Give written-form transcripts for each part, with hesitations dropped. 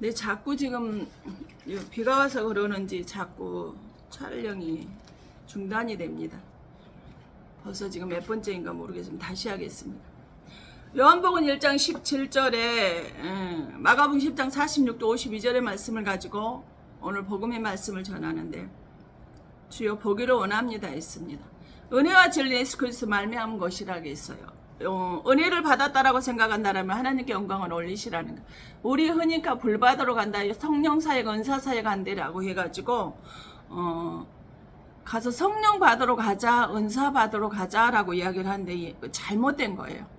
근데 자꾸 지금 비가 와서 그러는지 자꾸 촬영이 중단이 됩니다. 벌써 지금 몇 번째인가 모르겠지만 다시 하겠습니다. 요한복음 1장 17절에 마가복음 10장 46도 52절의 말씀을 가지고 오늘 복음의 말씀을 전하는데, 주여 보기를 원합니다 했습니다. 은혜와 진리 예수 그리스도 말미암은 것이라 했어요. 은혜를 받았다라고 생각한다면 하나님께 영광을 올리시라는 거. 우리 흔히가 불 받으러 간다, 성령 사역, 은사 사역 한대라고 해가지고 가서 성령 받으러 가자, 은사 받으러 가자라고 이야기를 하는데 잘못된 거예요.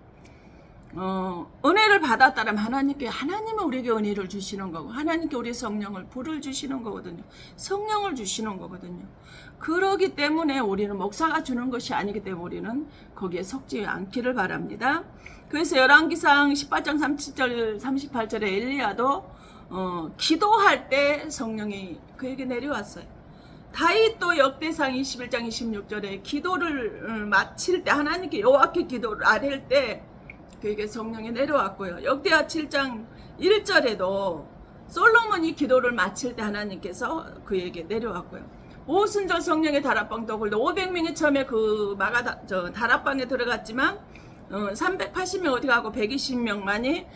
은혜를 받았다면 하나님은 우리에게 은혜를 주시는 거고, 하나님께 우리 성령을 불을 주시는 거거든요. 성령을 주시는 거거든요. 그러기 때문에 우리는 목사가 주는 것이 아니기 때문에 우리는 거기에 속지 않기를 바랍니다. 그래서 열왕기상 18장 37절 38절에 엘리야도 기도할 때 성령이 그에게 내려왔어요. 다윗도 역대상 21장 26절에 기도를 마칠 때, 하나님께 여호와께 기도를 아랠 때 그에게 성령이 내려왔고요. 역대하 7장 1절에도 솔로몬이 기도를 마칠 때 하나님께서 그에게 내려왔고요. 오순절 성령의 다락방도 굴도 500명이 처음에 그 다락방에 들어갔지만 380명 어디 가고 120명만이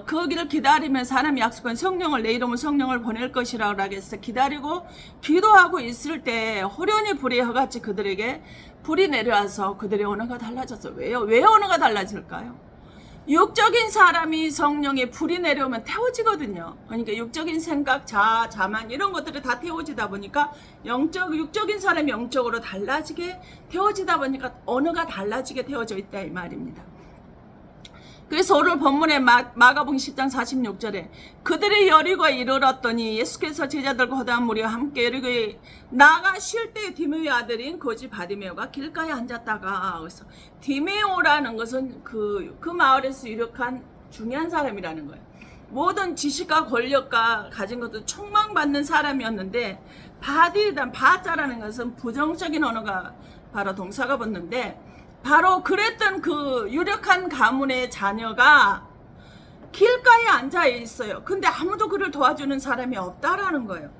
거기를 기다리면 사람이 약속한 성령을, 내 이름은 성령을 보낼 것이라고 하겠어. 기다리고 기도하고 있을 때 호련히 불이 허같이 그들에게 불이 내려와서 그들의 언어가 달라졌어요. 왜요? 왜 언어가 달라질까요? 육적인 사람이 성령에 불이 내려오면 태워지거든요. 그러니까 육적인 생각, 자만 이런 것들이 다 태워지다 보니까 육적인 사람이 영적으로 달라지게 태워지다 보니까 언어가 달라지게 태워져 있다 이 말입니다. 그래서 오늘 본문의 마가복음 10장 46절에 그들이 여리고에 이르렀더니 예수께서 제자들과 허다한 무리와 함께 여리고에 나가실 때 디메오의 아들인 거지 바디메오가 길가에 앉았다가, 그래서 디메오라는 것은 그 마을에서 유력한 중요한 사람이라는 거예요. 모든 지식과 권력과 가진 것도 촉망받는 사람이었는데, 바자라는 것은 부정적인 언어가 바로 동사가 붙는데, 바로 그랬던 그 유력한 가문의 자녀가 길가에 앉아 있어요. 근데 아무도 그를 도와주는 사람이 없다라는 거예요.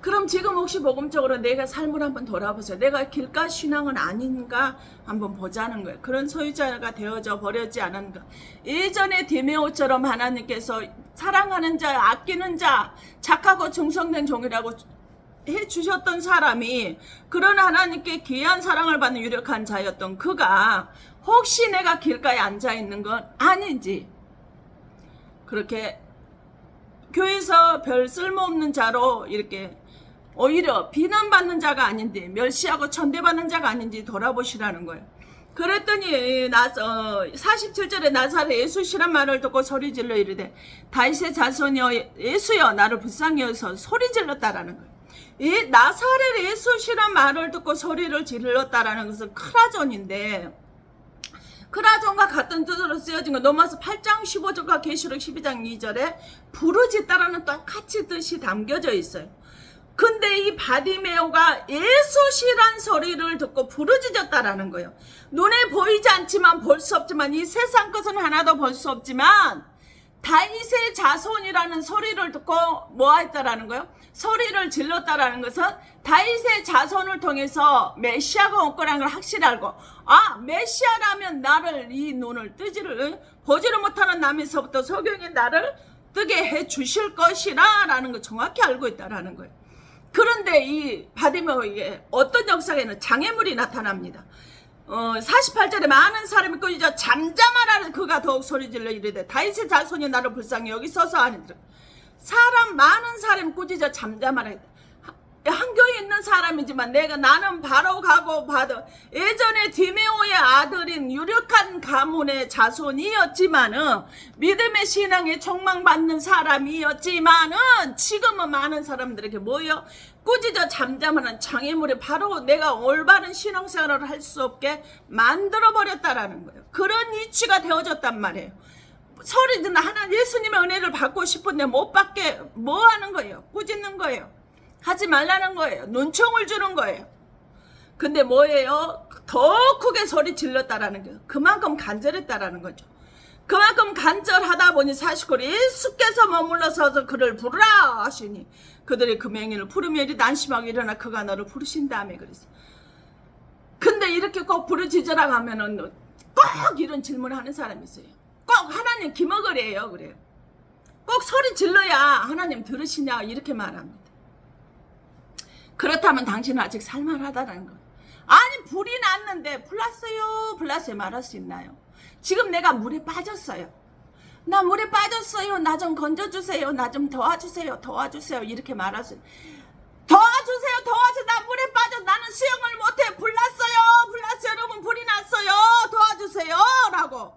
그럼 지금 혹시 복음적으로 내가 삶을 한번 돌아보세요. 내가 길가 신앙은 아닌가 한번 보자는 거예요. 그런 소유자가 되어져 버렸지 않은가. 예전에 디메오처럼 하나님께서 사랑하는 자, 아끼는 자, 착하고 충성된 종이라고 해주셨던 사람이, 그런 하나님께 귀한 사랑을 받는 유력한 자였던 그가 혹시 내가 길가에 앉아있는 건 아닌지, 그렇게 교회에서 별 쓸모없는 자로 이렇게 오히려 비난받는 자가 아닌데, 멸시하고 천대받는 자가 아닌지 돌아보시라는 거예요. 그랬더니 47절에 나사렛 예수시란 말을 듣고 소리질러 이르되 다윗의 자손이여 예수여 나를 불쌍히 여기서 소리질렀다라는 거예요. 이 나사렛 예수시란 말을 듣고 소리를 질렀다라는 것은 크라존인데, 크라존과 같은 뜻으로 쓰여진 거 로마서 8장 15절과 계시록 12장 2절에 부르짖다라는 똑같이 뜻이 담겨져 있어요. 근데 이 바디메오가 예수시란 소리를 듣고 부르짖었다라는 거예요. 눈에 보이지 않지만, 볼 수 없지만, 이 세상 것은 하나도 볼 수 없지만 다윗의 자손이라는 소리를 듣고 뭐 했다라는 거예요? 소리를 질렀다라는 것은 다윗의 자손을 통해서 메시아가 올 거라는 걸 확실히 알고, 메시아라면 나를, 이 눈을 보지를 못하는 남에서부터 소경이 나를 뜨게 해 주실 것이라 라는 걸 정확히 알고 있다라는 거예요. 그런데 이 바디메오에게 어떤 역사에는 장애물이 나타납니다. 48절에 많은 사람이 꾸짖어 잠잠하라는 그가 더욱 소리질러 이르되 다윗의 자손이 나를 불쌍히 여기 서서 하니라. 많은 사람이 꾸짖어 잠잠하라 했다. 한 교회에 있는 사람이지만 나는 바로 가고 받아, 예전에 디메오의 아들인 유력한 가문의 자손이었지만은, 믿음의 신앙에 촉망받는 사람이었지만은, 지금은 많은 사람들에게 뭐예요? 꾸짖어 잠잠하는 장애물이 바로 내가 올바른 신앙생활을 할 수 없게 만들어버렸다라는 거예요. 그런 이치가 되어졌단 말이에요. 소리 듣는 예수님의 은혜를 받고 싶은데 못 받게 뭐 하는 거예요? 꾸짖는 거예요. 하지 말라는 거예요. 눈총을 주는 거예요. 근데 뭐예요? 더 크게 소리 질렀다라는 거예요. 그만큼 간절했다라는 거죠. 그만큼 간절하다 보니 49일 예수께서 머물러서서 그를 부르라 하시니 그들이 그 맹인을 부르며 이리 난심하게 일어나 그가 너를 부르신 다음에 그랬어. 근데 이렇게 꼭 부르짖으라 하면은 꼭 이런 질문을 하는 사람이 있어요. 꼭 하나님 기먹으래요. 그래요. 꼭 소리 질러야 하나님 들으시냐 이렇게 말합니다. 그렇다면 당신은 아직 살만하다는 거예요. 아니 불이 났는데 불났어요 말할 수 있나요? 지금 내가 물에 빠졌어요. 나 물에 빠졌어요. 나 좀 건져주세요. 나 좀 도와주세요. 이렇게 말할 수 있어요. 도와주세요. 나 물에 빠져. 나는 수영을 못해. 불났어요. 여러분 불이 났어요. 도와주세요. 라고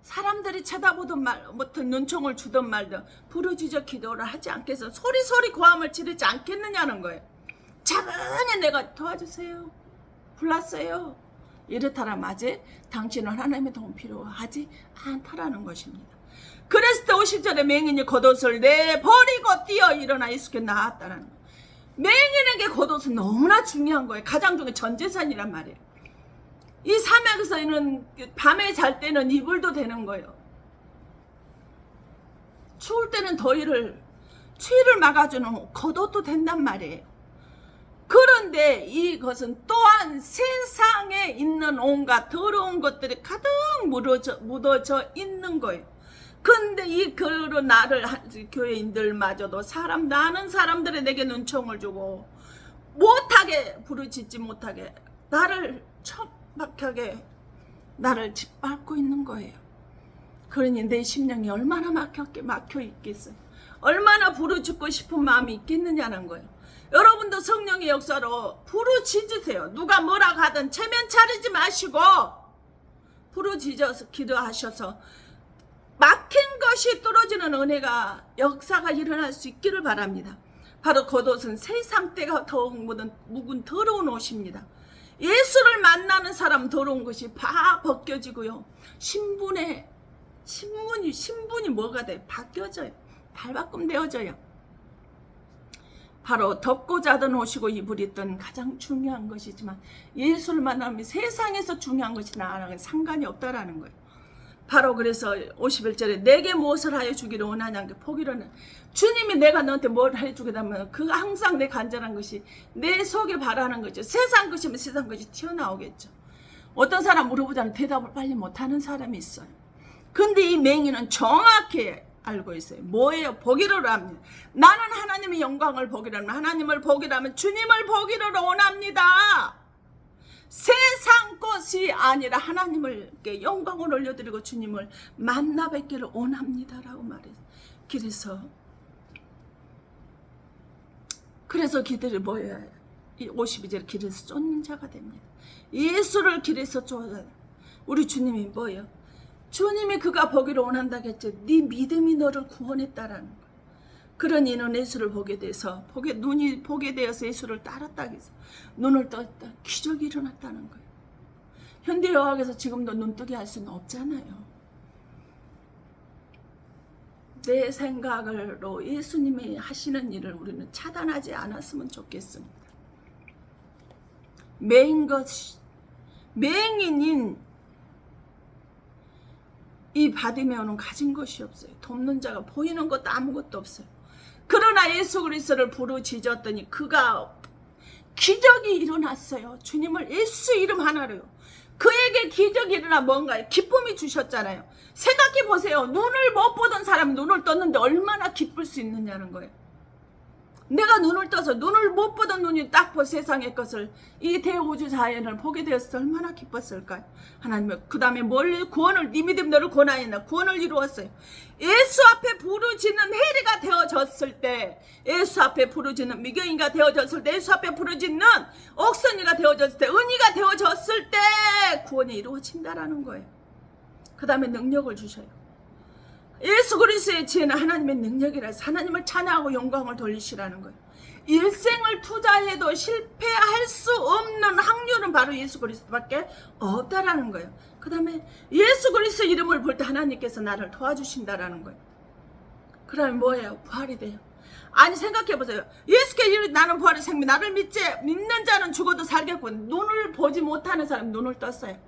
사람들이 쳐다보던 말, 눈총을 주던 말든 부르짖어 기도를 하지 않겠어. 소리 고함을 지르지 않겠느냐는 거예요. 차분히 내가 도와주세요. 불났어요. 이렇다라 맞지? 당신은 하나님의 도움 필요하지 않다라는 것입니다. 그랬을 때 50절에 맹인이 겉옷을 내버리고 뛰어 일어나 예수께 나왔다는 거예요. 맹인에게 겉옷은 너무나 중요한 거예요. 가장 중요한 전재산이란 말이에요. 이 사막에서는 밤에 잘 때는 이불도 되는 거예요. 추울 때는 추위를 막아주는 겉옷도 된단 말이에요. 그런데 이것은 또한 세상에 있는 온갖 더러운 것들이 가득 묻어져 있는 거예요. 근데 이 그런 나를 교회인들마저도 나는 사람들이 내게 눈총을 주고 못하게 부르짖지 못하게 나를 척박하게 나를 짓밟고 있는 거예요. 그러니 내 심령이 얼마나 막혀 있겠어요. 얼마나 부르짖고 싶은 마음이 있겠느냐는 거예요. 여러분도 성령의 역사로 부르짖으세요. 누가 뭐라 하든 체면 차리지 마시고 부르짖어서 기도하셔서 막힌 것이 뚫어지는 은혜가 역사가 일어날 수 있기를 바랍니다. 바로 겉옷은 세상 때가 더욱 묵은 더러운 옷입니다. 예수를 만나는 사람 더러운 것이 다 벗겨지고요. 신분이 뭐가 돼? 바뀌어져요. 발바꿈 되어져요. 바로 덮고 자던 옷이고 이불 있던 가장 중요한 것이지만 예수를 만나면 세상에서 중요한 것이 나랑 상관이 없다라는 거예요. 바로 그래서 51절에 내게 무엇을 하여 주기를 원하냐 포기로는 주님이 내가 너한테 뭘 해주겠다면 그 항상 내 간절한 것이 내 속에 바라는 거죠. 세상 것이면 세상 것이 튀어나오겠죠. 어떤 사람 물어보자면 대답을 빨리 못하는 사람이 있어요. 근데 이 맹인은 정확히 알고 있어요. 뭐예요? 보기를 합니다. 나는 하나님의 영광을 보기를 합니다. 하나님을 보기를 하면 주님을 보기를 원합니다. 세상 것이 아니라 하나님께 영광을 올려드리고 주님을 만나 뵙기를 원합니다라고 말해요. 그래서 기들이 뭐예요? 이 52절 길에서 쫓는 자가 됩니다. 예수를 길에서 쫓아요. 우리 주님이 뭐예요? 주님이 그가 보기를 원한다겠죠. 네 믿음이 너를 구원했다라는 거예요. 그러니 너는 예수를 보게 돼서 눈이 보게 되어서 예수를 따랐다 해서 눈을 떴다. 기적이 일어났다는 거예요. 현대의학에서 지금도 눈뜨게 할 수는 없잖아요. 내 생각으로 예수님이 하시는 일을 우리는 차단하지 않았으면 좋겠습니다. 맹인인 이 바디메오는 가진 것이 없어요. 돕는 자가 보이는 것도 아무것도 없어요. 그러나 예수 그리스도를 부르짖었더니 그가 기적이 일어났어요. 주님을 예수 이름 하나로요. 그에게 기적이 일어나 뭔가요? 기쁨이 주셨잖아요. 생각해 보세요. 눈을 못 보던 사람이 눈을 떴는데 얼마나 기쁠 수 있느냐는 거예요. 내가 눈을 떠서 눈을 못 보던 눈이 딱 보 세상의 것을 이 대우주 자연을 보게 되었을 얼마나 기뻤을까요? 하나님은 그 다음에 구원을 네 믿음 너를 권하였나 구원을 이루었어요. 예수 앞에 부르짖는 해리가 되어졌을 때, 예수 앞에 부르짖는 미경이가 되어졌을 때, 예수 앞에 부르짖는 옥선이가 되어졌을 때, 은희가 되어졌을 때 구원이 이루어진다라는 거예요. 그 다음에 능력을 주셔요. 예수 그리스도의 지혜는 하나님의 능력이라서 하나님을 찬양하고 영광을 돌리시라는 거예요. 일생을 투자해도 실패할 수 없는 확률은 바로 예수 그리스도밖에 없다라는 거예요. 그 다음에 예수 그리스도 이름을 볼 때 하나님께서 나를 도와주신다라는 거예요. 그러면 뭐예요? 부활이 돼요. 아니 생각해보세요. 예수께 이르 나는 부활의 생명 나를 믿는 자는 죽어도 살겠고 눈을 보지 못하는 사람이 눈을 떴어요.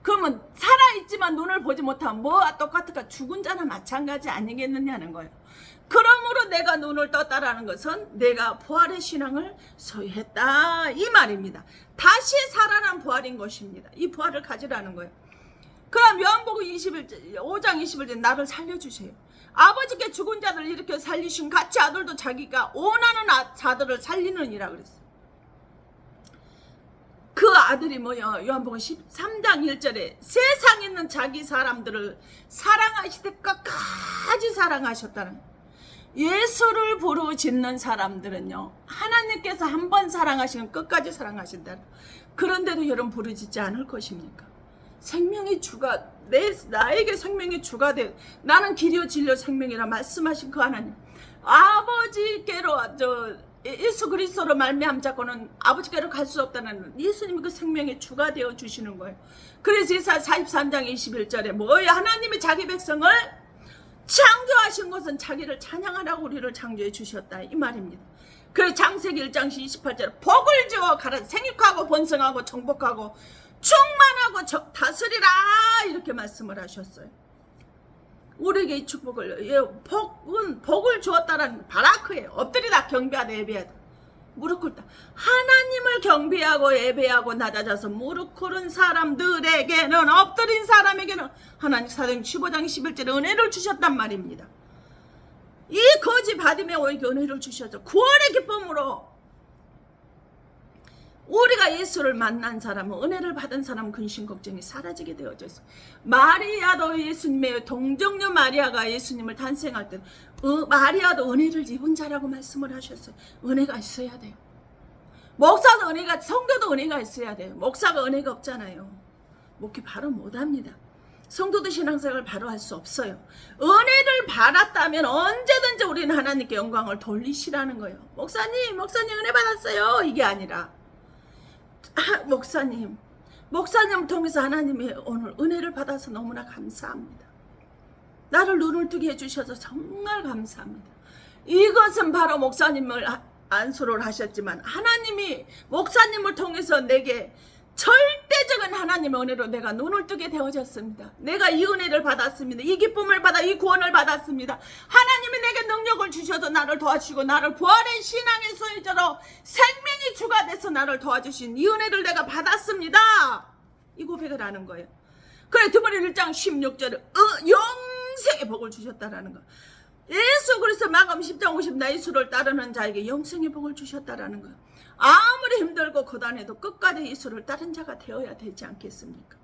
그러면 살아있지만 눈을 보지 못하면 뭐와 똑같을까? 죽은 자나 마찬가지 아니겠느냐는 거예요. 그러므로 내가 눈을 떴다라는 것은 내가 부활의 신앙을 소유했다 이 말입니다. 다시 살아난 부활인 것입니다. 이 부활을 가지라는 거예요. 그럼 요한복음 5장 21절 나를 살려주세요. 아버지께 죽은 자들을 일으켜 살리신 같이 아들도 자기가 원하는 자들을 살리느니라 그랬어요. 그 아들이 뭐야? 요한복음 13장 1절에 세상에 있는 자기 사람들을 사랑하시되 끝까지 사랑하셨다는 거예요. 예수를 부르짖는 사람들은요, 하나님께서 한 번 사랑하시면 끝까지 사랑하신다. 그런데도 여러분 부르짖지 않을 것입니까? 생명의 주가 나에게 생명의 주가 돼 나는 길이요 진리요 생명이라 말씀하신 그 하나님, 아버지께로 예수 그리스도로 말미암 자고는 아버지께로 갈 수 없다는 예수님이 그 생명의 주가 되어 주시는 거예요. 그래서 이사 43장 21절에 뭐야? 하나님이 자기 백성을 창조하신 것은 자기를 찬양하라고 우리를 창조해 주셨다 이 말입니다. 그래서 창세기 1장 28절에 복을 주어 가라 생육하고 번성하고 정복하고 충만하고 다스리라 이렇게 말씀을 하셨어요. 우리에게 이 축복을, 복을 주었다라는 바라크예요. 엎드리다 경배하다 예배하다 무릎 꿇다. 하나님을 경배하고 예배하고 낮아져서 무릎 꿇은 사람들에게는, 엎드린 사람에게는 하나님 사도행 15장 11절에 은혜를 주셨단 말입니다. 이 거지 바디메오에게 은혜를 주셨죠. 구원의 기쁨으로 우리가 예수를 만난 사람은, 은혜를 받은 사람은 근심 걱정이 사라지게 되어져 있어요. 마리아도 예수님의 동정녀 마리아가 예수님을 탄생할 때 마리아도 은혜를 입은 자라고 말씀을 하셨어요. 은혜가 있어야 돼요. 목사도 성도도 은혜가 있어야 돼요. 목사가 은혜가 없잖아요. 목회 바로 못합니다. 성도도 신앙생활을 바로 할 수 없어요. 은혜를 받았다면 언제든지 우리는 하나님께 영광을 돌리시라는 거예요. 목사님 은혜 받았어요 이게 아니라, 목사님 통해서 하나님의 오늘 은혜를 받아서 너무나 감사합니다. 나를 눈을 뜨게 해주셔서 정말 감사합니다. 이것은 바로 목사님을 안수를 하셨지만 하나님이 목사님을 통해서 내게 절대적인 하나님의 은혜로 내가 눈을 뜨게 되어졌습니다. 내가 이 은혜를 받았습니다. 이 기쁨을 받아 이 구원을 받았습니다. 하나님이 내게 능력을 주셔서 나를 도와주시고 나를 부활의 신앙의 소유자로 생명의 주가 돼서 나를 도와주신 이 은혜를 내가 받았습니다. 이 고백을 하는 거예요. 그래 드모리 1장 16절에 영생의 복을 주셨다라는 거. 예수 그리스도 마감 10장 50 예수를 따르는 자에게 영생의 복을 주셨다라는 거. 아무리 힘들고 고단해도 끝까지 예수를 따른 자가 되어야 되지 않겠습니까?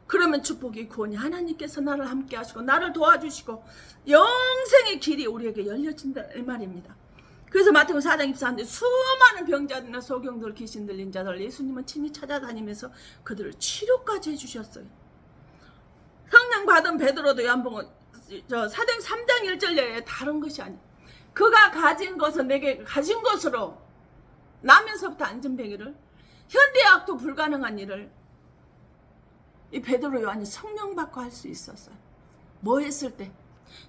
그러면 축복이 구원이 하나님께서 나를 함께 하시고 나를 도와주시고 영생의 길이 우리에게 열려진다 이 말입니다. 그래서 마태복음 4장 24절에 수많은 병자들이나 소경들 귀신 들린 자들 예수님은 친히 찾아다니면서 그들을 치료까지 해주셨어요. 성령 받은 베드로도 요한복음 사도행 3장 1절에 다른 것이 아니에요. 그가 가진 것은 내게 가진 것으로 나면서부터 안전뱅이를, 현대학도 불가능한 일을 이 베드로 요한이 성령 받고 할 수 있었어요. 뭐 했을 때?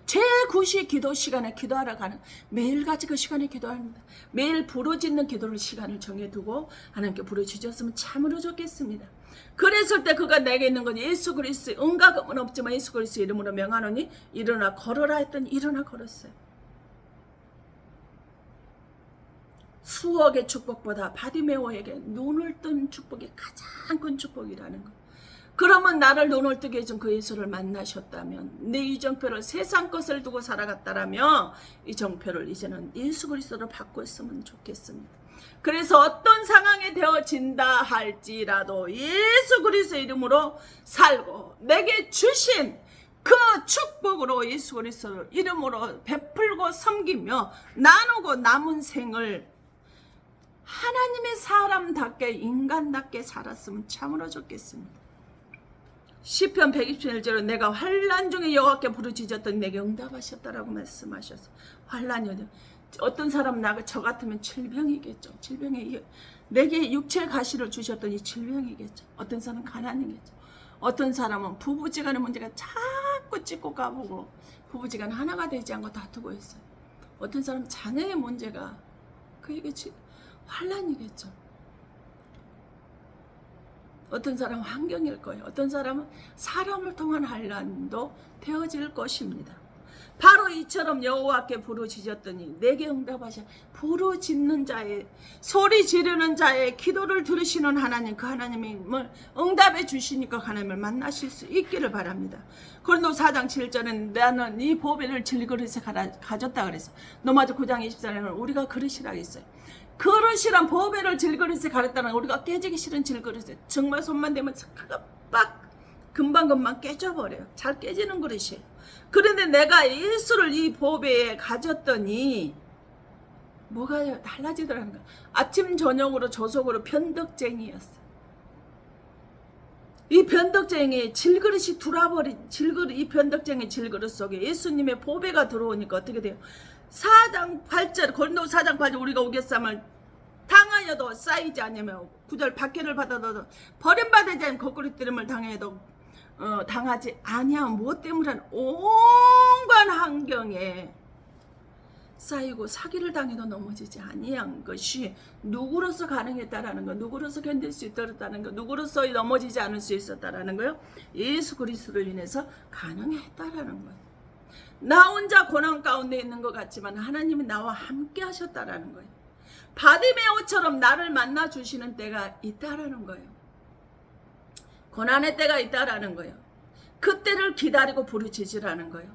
제9시 기도 시간에 기도하러 가는, 매일같이 그 시간에 기도합니다. 매일 부르짖는 기도를 시간을 정해두고 하나님께 부르짖었으면 참으로 좋겠습니다. 그랬을 때 그가 내게 있는 건 예수 그리스도의 은과금은 없지만 예수 그리스도의 이름으로 명하노니 일어나 걸어라 했더니 일어나 걸었어요. 수억의 축복보다 바디메오에게 눈을 뜬 축복이 가장 큰 축복이라는 거. 그러면 나를 눈을 뜨게 해준 그 예수를 만나셨다면, 내 이정표를 세상 것을 두고 살아갔다라면 이정표를 이제는 예수 그리스도로 바꿨으면 좋겠습니다. 그래서 어떤 상황에 되어진다 할지라도 예수 그리스도 이름으로 살고 내게 주신 그 축복으로 예수 그리스도 이름으로 베풀고 섬기며 나누고 남은 생을 하나님의 사람답게 인간답게 살았으면 참으로 좋겠습니다. 시편 121절은 내가 환난 중에 여호와께 부르짖었더니 내게 응답하셨다라고 말씀하셔서, 환난이요, 어떤 사람 저 같으면 질병이겠죠. 질병에 내게 육체의 가시를 주셨더니 질병이겠죠. 어떤 사람은 가난이겠죠. 어떤 사람은 부부지간의 문제가 자꾸 찢고 까보고 부부지간 하나가 되지 않고 다투고 있어요. 어떤 사람은 자녀의 문제가 그에게 환난이겠죠. 어떤 사람은 환경일 거예요. 어떤 사람은 사람을 통한 환란도 되어질 것입니다. 바로 이처럼 여호와께 부르짖었더니 내게 응답하셔. 부르짖는 자의, 소리 지르는 자의 기도를 들으시는 하나님, 그 하나님을 응답해 주시니까 하나님을 만나실 수 있기를 바랍니다. 고린도 4장 7절은 나는 이 보배를 질그릇에 가졌다 그랬어. 로마서 9장 24절은 우리가 그릇이라고 했어요. 그릇이란 보배를 질그릇에 가렸다는 우리가 깨지기 싫은 질그릇에 정말 손만 대면 빡 금방금방 깨져버려요. 잘 깨지는 그릇이에요. 그런데 내가 예수를 이 보배에 가졌더니 뭐가 달라지더라는 거야. 아침 저녁으로 저속으로 변덕쟁이였어. 이 변덕쟁이 질그릇이 돌아버린 이 변덕쟁이 질그릇 속에 예수님의 보배가 들어오니까 어떻게 돼요? 4장 8절 고린도 4장 8절 우리가 오get삼을 당하여도 쌓이지 않으며 9절 박해를 받아도 버림받지 않으면 거꾸로 뜨름을 당해도 당하지 아니하면 무엇 때문에 온갖 환경에 쌓이고 사기를 당해도 넘어지지 아니한 것이 누구로서 가능했다라는 거, 누구로서 견딜 수 있다라는 거, 누구로서 넘어지지 않을 수 있었다라는 거요. 예수 그리스도로 인해서 가능했다라는 거예요. 나 혼자 고난 가운데 있는 것 같지만 하나님이 나와 함께 하셨다라는 거예요. 바디메오처럼 나를 만나 주시는 때가 있다라는 거예요. 고난의 때가 있다라는 거예요. 그때를 기다리고 부르짖으라는 거예요.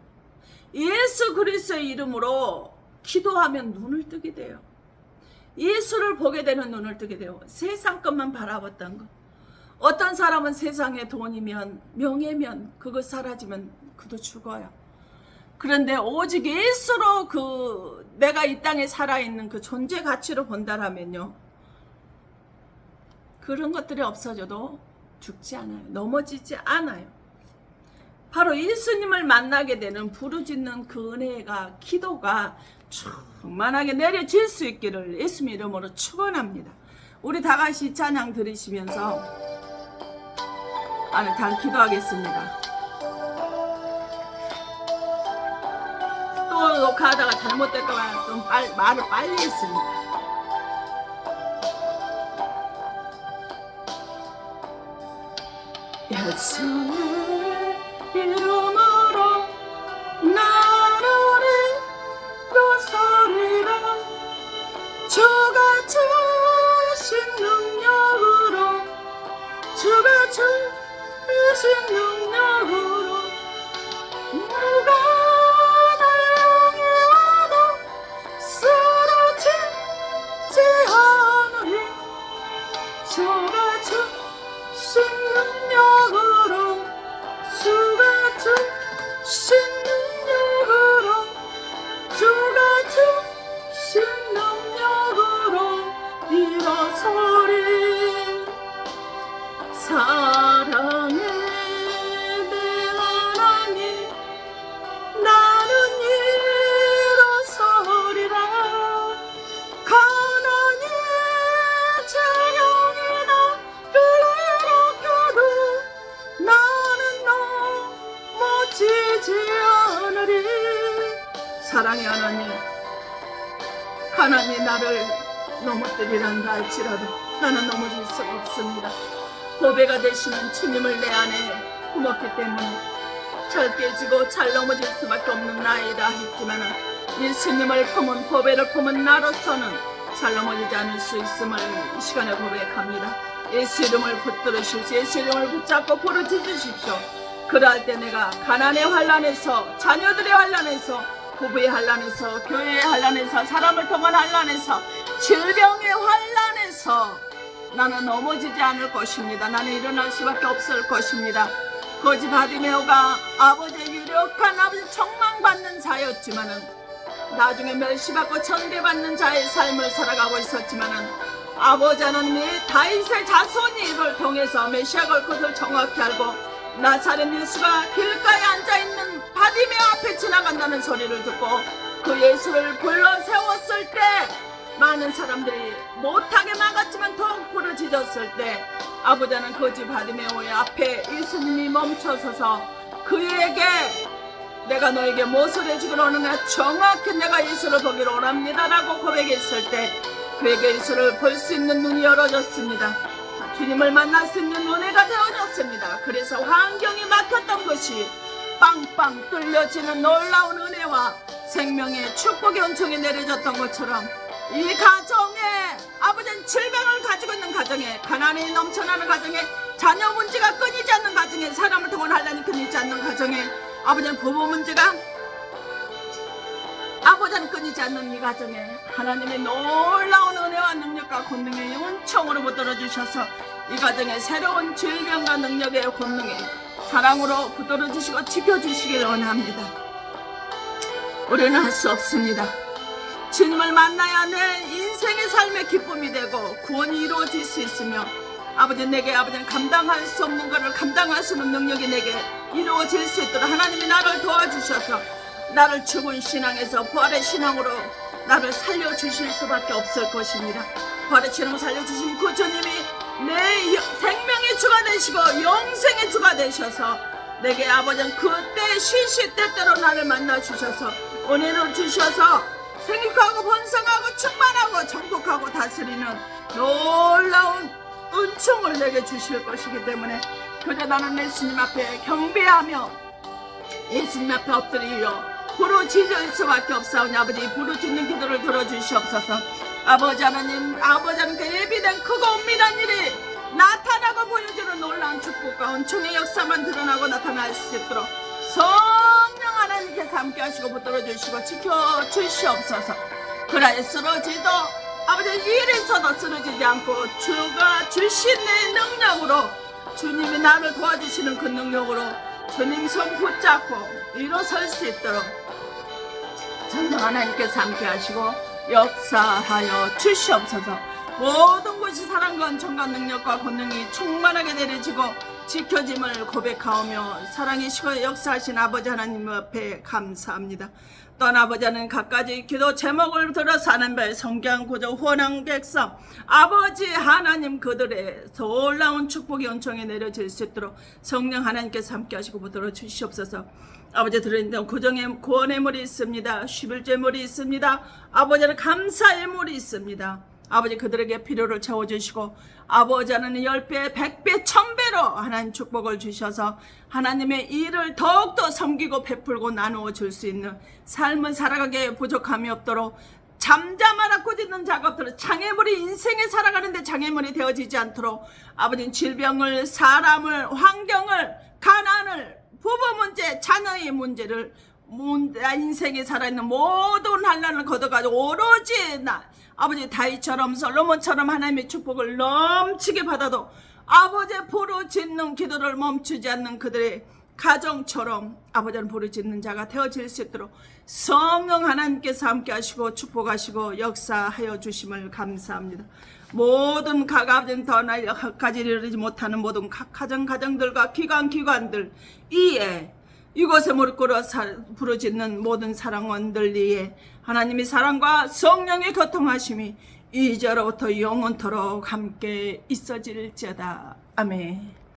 예수 그리스도의 이름으로 기도하면 눈을 뜨게 돼요. 예수를 보게 되는 눈을 뜨게 돼요. 세상 것만 바라봤던 거. 어떤 사람은 세상에 돈이면 명예면 그거 사라지면 그도 죽어요. 그런데 오직 예수로 내가 이 땅에 살아있는 그 존재 가치로 본다라면요. 그런 것들이 없어져도 죽지 않아요. 넘어지지 않아요. 바로 예수님을 만나게 되는 부르짖는 그 은혜가, 기도가 충만하게 내려질 수 있기를 예수님 이름으로 축원합니다. 우리 다 같이 찬양 들으시면서 다 기도하겠습니다. 또 녹화하다가 잘못됐다가 좀 말을 빨리 했습니다. 예수의 이름으로 나를 일어서리라. 주가 주신 능력으로, 주가 주신 능력으로 누가 날 향해 와도 쓰러지지 않으리. 주가 주신 능력으로, 주가 주신 능력으로, 주가 주신 능력으로 일어서리. 사랑의 내 하나님, 나는 일어서리라. 가난의 재령이 나를 일으켜도 나는 넘어지지 않으리. 사랑의 하나님, 가난이 나를 넘어뜨리란다 할지라도 나는 넘어질 수가 없습니다. 보배가 되시는 주님을 내 안에 품었기 때문에 잘 깨지고 잘 넘어질 수밖에 없는 나이다 했지만 예수님을 품은, 보배를 품은 나로서는 잘 넘어지지 않을 수 있음을 이 시간에 고백합니다. 예수 이름을 붙들으십시오. 예수 이름을 붙잡고 부르짖으십시오. 그럴 때 내가 가난의 환란에서, 자녀들의 환란에서, 부부의 환란에서, 교회의 환란에서, 사람을 통한 환란에서, 질병의 환란에서 나는 넘어지지 않을 것입니다. 나는 일어날 수밖에 없을 것입니다. 거지 바디메오가 아버지의 유력한 아버지 책망받는 자였지만은 나중에 멸시받고 천대받는 자의 삶을 살아가고 있었지만은 아버지 하나님이 다윗의 자손이 이를 통해서 메시아가 올 것을 정확히 알고 나사렛 예수가 길가에 앉아있는 바디메오 앞에 지나간다는 소리를 듣고 그 예수를 불러 세웠을 때 많은 사람들이 못하게 막았지만 더욱 부르짖었을 때 아버지는 거지 바디메오의 앞에 예수님이 멈춰서서 그에게 내가 너에게 무엇을 해주기로 하느냐, 정확히 내가 예수를 보기로 원합니다 라고 고백했을 때 그에게 예수를 볼 수 있는 눈이 열어졌습니다. 주님을 만날 수 있는 은혜가 되어졌습니다. 그래서 환경이 막혔던 것이 빵빵 뚫려지는 놀라운 은혜와 생명의 축복의 은총이 내려졌던 것처럼 이 가정에 아버지는 질병을 가지고 있는 가정에 가난이 넘쳐나는 가정에 자녀 문제가 끊이지 않는 가정에 사람을 통한 환난이 끊이지 않는 가정에 아버지는 부부 문제가 아버지는 끊이지 않는 이 가정에 하나님의 놀라운 은혜와 능력과 권능의 은총으로 붙들어 주셔서 이 가정에 새로운 질병과 능력의 권능의 사랑으로 붙들어 주시고 지켜주시길 원합니다. 우리는 할 수 없습니다. 주님을 만나야 내 인생의 삶의 기쁨이 되고 구원이 이루어질 수 있으며 아버지 내게 아버지는 감당할 수 없는 것을 감당할 수 있는 능력이 내게 이루어질 수 있도록 하나님이 나를 도와주셔서 나를 죽은 신앙에서 부활의 신앙으로 나를 살려주실 수밖에 없을 것입니다. 부활의 신앙을 살려주신 그 주님이 내 생명의 주가 되시고 영생의 주가 되셔서 내게 아버지는 그때 시시때때로 나를 만나주셔서 은혜를 주셔서 생육하고 번성하고 충만하고 정복하고 다스리는 놀라운 은총을 내게 주실 것이기 때문에 그저 나는 예수님 앞에 경배하며 예수님 앞에 엎드리며 부르짖을 수밖에 없사오니 아버지 부르짖는 기도를 들어주시옵소서. 아버지 하나님 아버지 하나님 그 예비된 크고 은밀한 일이 나타나고 보여주는 놀라운 축복과 은총의 역사만 드러나고 나타날 수 있도록 성령 하나님께서 함께 하시고 붙들어 주시고 지켜 주시옵소서. 그라에 쓰러지도 아버지 일에서도 쓰러지지 않고 주가 주신 내 능력으로 주님이 나를 도와주시는 그 능력으로 주님 손 붙잡고 일어설 수 있도록 성령 하나님께서 함께 하시고 역사하여 주시옵소서. 모든 것이 사랑과 은총과 능력과 권능이 충만하게 내려지고 지켜짐을 고백하오며 사랑이시고 역사하신 아버지 하나님 앞에 감사합니다. 또한 아버지 하나님 갖가지 기도 제목을 들어서 하는 바 성경 구조 후원한 백성 아버지 하나님 그들의 놀라운 축복의 은총이 내려질 수 있도록 성령 하나님께서 함께 하시고 붙들어 주시옵소서. 아버지 들어있는 구정의 구원의 물이 있습니다. 11조의 물이 있습니다. 아버지는 감사의 물이 있습니다. 아버지 그들에게 필요를 채워주시고 아버지 하나님 10배, 100배, 1000배로 하나님 축복을 주셔서 하나님의 일을 더욱더 섬기고 베풀고 나누어 줄 수 있는 삶을 살아가게 부족함이 없도록 잠잠하라 꾸짖는 작업들은 장애물이 인생에 살아가는데 장애물이 되어지지 않도록 아버지는 질병을 사람을 환경을 가난을 부부 문제 자녀의 문제를 인생에 살아있는 모든 환난을 걷어가지고 오로지 나 아버지 다윗처럼 솔로몬처럼 하나님의 축복을 넘치게 받아도 아버지의 부르짖는 기도를 멈추지 않는 그들의 가정처럼 아버지는 부르짖는 자가 되어질 수 있도록 성령 하나님께서 함께 하시고 축복하시고 역사하여 주심을 감사합니다. 모든 각 아버지는 더 나이까지 이르지 못하는 모든 각 가정들과 기관들 이에 이곳에 무릎 꿇어 부르짖는 모든 사랑원들 위에 하나님의 사랑과 성령의 교통하심이 이제로부터 영원토록 함께 있어질지어다. 아멘.